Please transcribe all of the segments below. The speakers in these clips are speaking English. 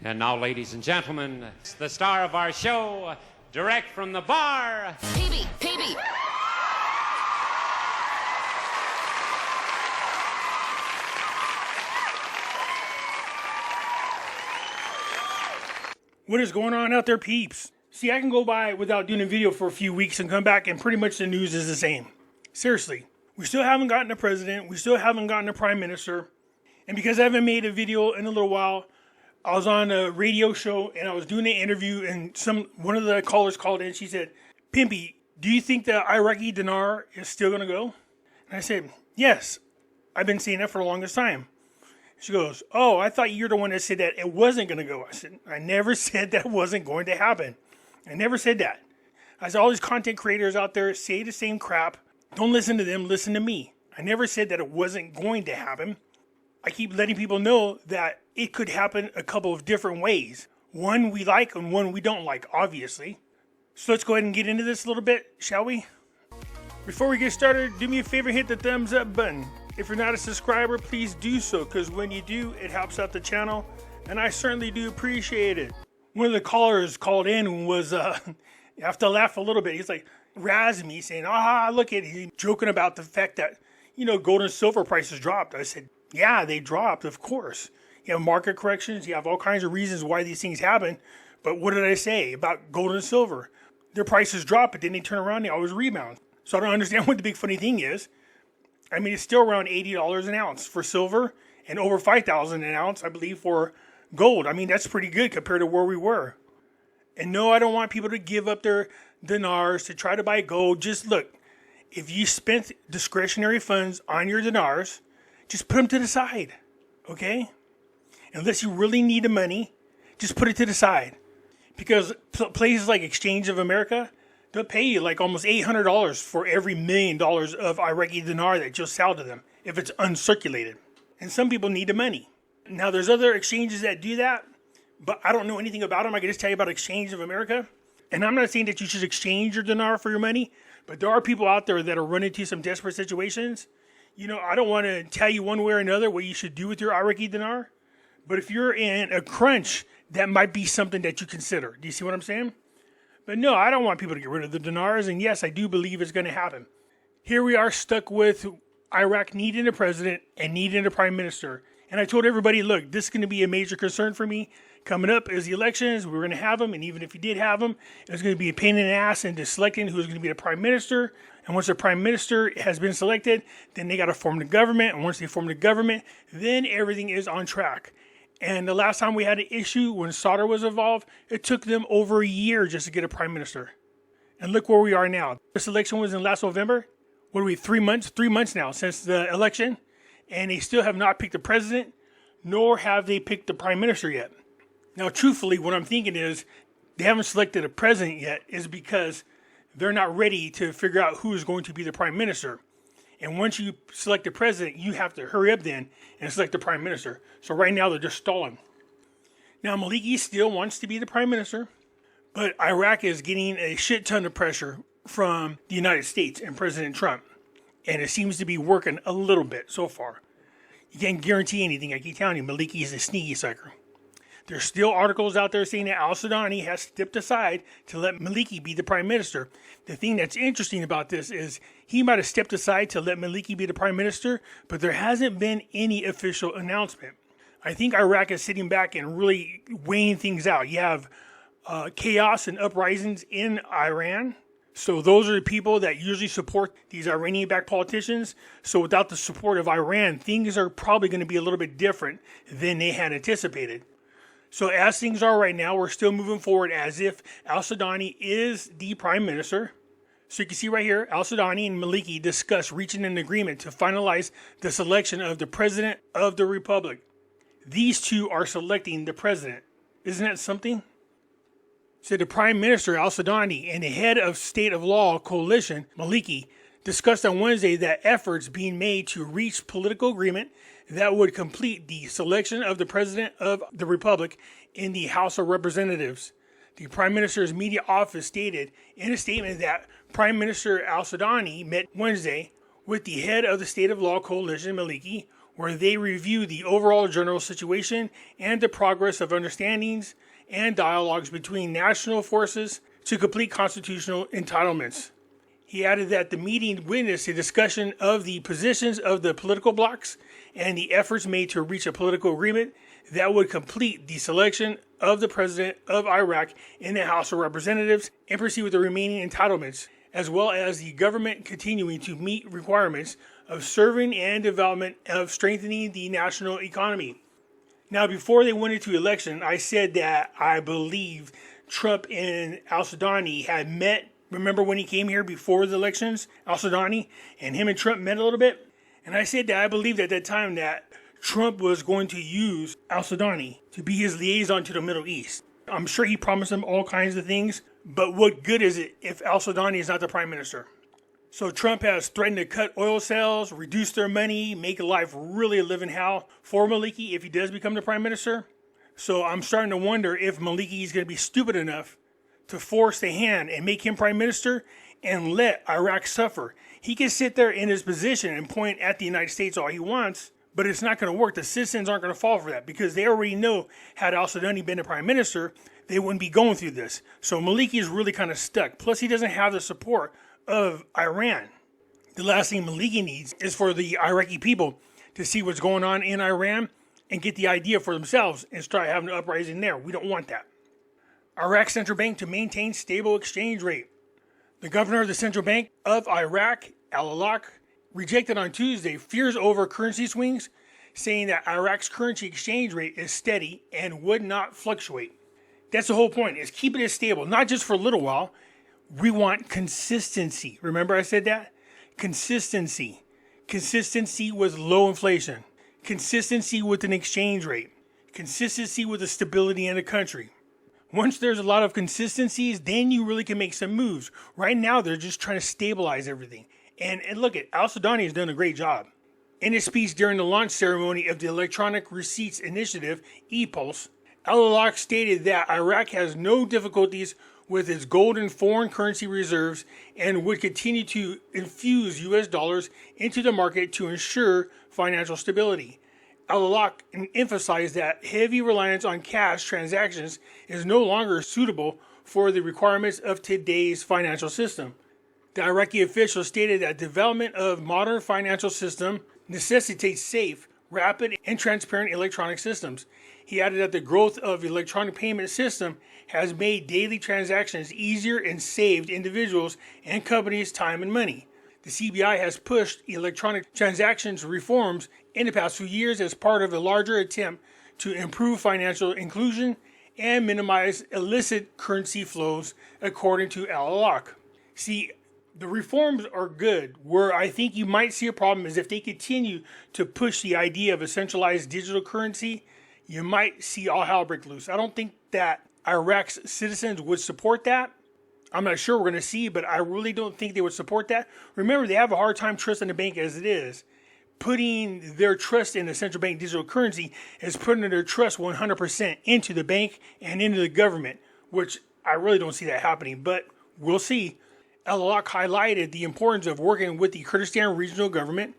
And now, ladies and gentlemen, it's the star of our show, direct from the bar, Pimpy. What is going on out there, peeps? See, I can go by without doing a video for a few weeks and come back and pretty much the news is the same. Seriously, we still haven't gotten a president, we still haven't gotten a prime minister, and because I haven't made a video in a little while, I was on a radio show and I was doing an interview and one of the callers called in. She said, "Pimpy, do you think the Iraqi Dinar is still going to go?" And I said, "Yes, I've been saying that for the longest time." She goes, "Oh, I thought you're the one that said that it wasn't going to go." I said, "I never said that wasn't going to happen. I never said that." I said, all these content creators out there say the same crap. Don't listen to them, listen to me. I never said that it wasn't going to happen. I keep letting people know that it could happen a couple of different ways. One we like and one we don't like, obviously. So let's go ahead and get into this a little bit, shall we? Before we get started, do me a favor, hit the thumbs up button. If you're not a subscriber, please do so, because when you do, it helps out the channel, and I certainly do appreciate it. One of the callers called in and was, I have to laugh a little bit. He's like, razzing me, saying, look at him, joking about the fact that, gold and silver prices dropped. I said, yeah, they dropped, of course. You have market corrections, you have all kinds of reasons why these things happen, but what did I say about gold and silver? Their prices drop, but then they turn around, they always rebound. So I don't understand what the big funny thing is. I mean, it's still around $80 an ounce for silver and over $5,000 an ounce, I believe, for gold. I mean, that's pretty good compared to where we were. And no, I don't want people to give up their dinars to try to buy gold. Just look, if you spent discretionary funds on your dinars, just put them to the side, okay? Unless you really need the money, just put it to the side. Because places like Exchange of America, they'll pay you like almost $800 for every $1 million of Iraqi dinar that you'll sell to them if it's uncirculated. And some people need the money. Now, there's other exchanges that do that, but I don't know anything about them. I can just tell you about Exchange of America. And I'm not saying that you should exchange your dinar for your money, but there are people out there that are running into some desperate situations. I don't want to tell you one way or another what you should do with your Iraqi dinar, but if you're in a crunch, that might be something that you consider. Do you see what I'm saying? But no, I don't want people to get rid of the dinars, and yes, I do believe it's going to happen. Here we are stuck with Iraq needing a president and needing a prime minister. And I told everybody, look, this is going to be a major concern for me. Coming up is the elections. We're going to have them, and even if you did have them, it's going to be a pain in the ass into selecting who's going to be the prime minister. And once the prime minister has been selected, then they got to form the government. And once they form the government, then everything is on track. And the last time we had an issue when Saudi was involved, it took them over a year just to get a prime minister. And look where we are now. This election was in last November. What are we, 3 months? 3 months now since the election. And they still have not picked the president, nor have they picked the prime minister yet. Now, truthfully, what I'm thinking is they haven't selected a president yet is because they're not ready to figure out who is going to be the prime minister. And once you select the president, you have to hurry up then and select the prime minister. So right now they're just stalling. Now Maliki still wants to be the prime minister, but Iraq is getting a shit ton of pressure from the United States and President Trump. And it seems to be working a little bit so far. You can't guarantee anything. I keep telling you, Maliki is a sneaky sucker. There's still articles out there saying that Al-Sudani has stepped aside to let Maliki be the prime minister. The thing that's interesting about this is he might have stepped aside to let Maliki be the prime minister, but there hasn't been any official announcement. I think Iraq is sitting back and really weighing things out. You have chaos and uprisings in Iran. So those are the people that usually support these Iranian-backed politicians. So without the support of Iran, things are probably going to be a little bit different than they had anticipated. So as things are right now, we're still moving forward as if Al-Sudani is the prime minister. So you can see right here, Al-Sudani and Maliki discuss reaching an agreement to finalize the selection of the president of the republic. These two are selecting the president. Isn't that something? So the prime minister, Al-Sudani, and the head of state of law coalition, Maliki, discussed on Wednesday that efforts being made to reach political agreement that would complete the selection of the president of the republic in the House of Representatives. The Prime Minister's media office stated in a statement that Prime Minister Al-Sudani met Wednesday with the head of the State of Law Coalition, Maliki, where they review the overall general situation and the progress of understandings and dialogues between national forces to complete constitutional entitlements. He added that the meeting witnessed a discussion of the positions of the political blocs and the efforts made to reach a political agreement that would complete the selection of the president of Iraq in the House of Representatives and proceed with the remaining entitlements, as well as the government continuing to meet requirements of serving and development of strengthening the national economy. Now, before they went into election, I said that I believe Trump and Al-Sudani had met. Remember when he came here before the elections, Al-Sudani, and him and Trump met a little bit? And I said that I believed at that time that Trump was going to use Al-Sudani to be his liaison to the Middle East. I'm sure he promised him all kinds of things, but what good is it if Al-Sudani is not the prime minister? So Trump has threatened to cut oil sales, reduce their money, make life really a living hell for Maliki if he does become the prime minister. So I'm starting to wonder if Maliki is going to be stupid enough to force the hand and make him prime minister and let Iraq suffer. He can sit there in his position and point at the United States all he wants, but it's not going to work. The citizens aren't going to fall for that because they already know had Al-Sudani been the prime minister, they wouldn't be going through this. So Maliki is really kind of stuck. Plus, he doesn't have the support of Iran. The last thing Maliki needs is for the Iraqi people to see what's going on in Iran and get the idea for themselves and start having an uprising there. We don't want that. Iraq Central Bank to maintain stable exchange rate. The governor of the Central Bank of Iraq, Al-Alaq, rejected on Tuesday fears over currency swings, saying that Iraq's currency exchange rate is steady and would not fluctuate. That's the whole point, is keeping it stable, not just for a little while. We want consistency. Remember I said that? Consistency. Consistency with low inflation. Consistency with an exchange rate. Consistency with the stability in the country. Once there's a lot of consistencies, then you really can make some moves. Right now, they're just trying to stabilize everything. And look at Al-Sudani has done a great job. In his speech during the launch ceremony of the Electronic Receipts Initiative, EPULSE, Al-Alaq stated that Iraq has no difficulties with its gold and foreign currency reserves and would continue to infuse U.S. dollars into the market to ensure financial stability. Al-Alaq emphasized that heavy reliance on cash transactions is no longer suitable for the requirements of today's financial system. The Iraqi official stated that development of modern financial system necessitates safe, rapid, and transparent electronic systems. He added that the growth of the electronic payment system has made daily transactions easier and saved individuals and companies time and money. The CBI has pushed electronic transactions reforms in the past few years as part of a larger attempt to improve financial inclusion and minimize illicit currency flows, according to Al-Alaq. See, the reforms are good. Where I think you might see a problem is if they continue to push the idea of a centralized digital currency, you might see all hell break loose. I don't think that Iraq's citizens would support that. I'm not sure we're going to see, but I really don't think they would support that. Remember, they have a hard time trusting the bank as it is. Putting their trust in the central bank digital currency is putting their trust 100% into the bank and into the government, which I really don't see that happening, but we'll see. Al-Alaq highlighted the importance of working with the Kurdistan regional government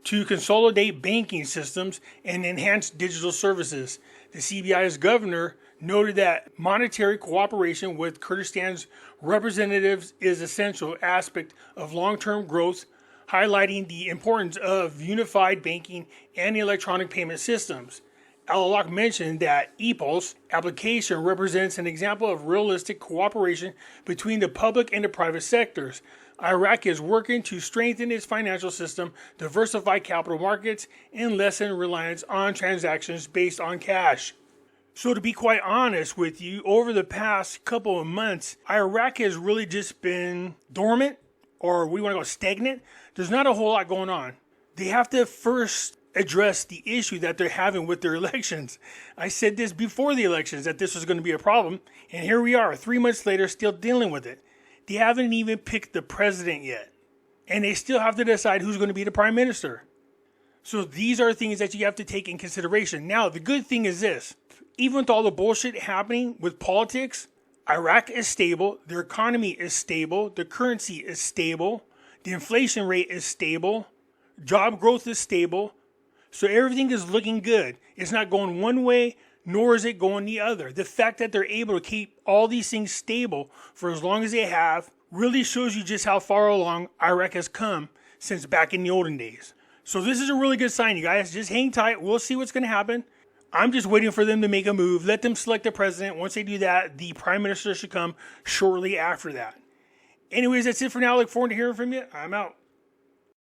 to consolidate banking systems and enhance digital services. The CBI's governor noted that monetary cooperation with Kurdistan's representatives is an essential aspect of long-term growth, highlighting the importance of unified banking and electronic payment systems. Al-Alaq mentioned that EPULSE application represents an example of realistic cooperation between the public and the private sectors. Iraq is working to strengthen its financial system, diversify capital markets, and lessen reliance on transactions based on cash. So to be quite honest with you, over the past couple of months, Iraq has really just been dormant, or we want to go stagnant. There's not a whole lot going on. They have to first address the issue that they're having with their elections. I said this before the elections, that this was going to be a problem, and here we are, 3 months later, still dealing with it. They haven't even picked the president yet, and they still have to decide who's going to be the prime minister. So these are things that you have to take in consideration. Now, the good thing is this. Even with all the bullshit happening with politics, Iraq is stable, their economy is stable, the currency is stable, the inflation rate is stable, job growth is stable. So everything is looking good. It's not going one way, nor is it going the other. The fact that they're able to keep all these things stable for as long as they have really shows you just how far along Iraq has come since back in the olden days. So this is a really good sign, you guys. Just hang tight. We'll see what's going to happen. I'm just waiting for them to make a move. Let them select the president. Once they do that, the prime minister should come shortly after that. Anyways, that's it for now. Look forward to hearing from you. I'm out.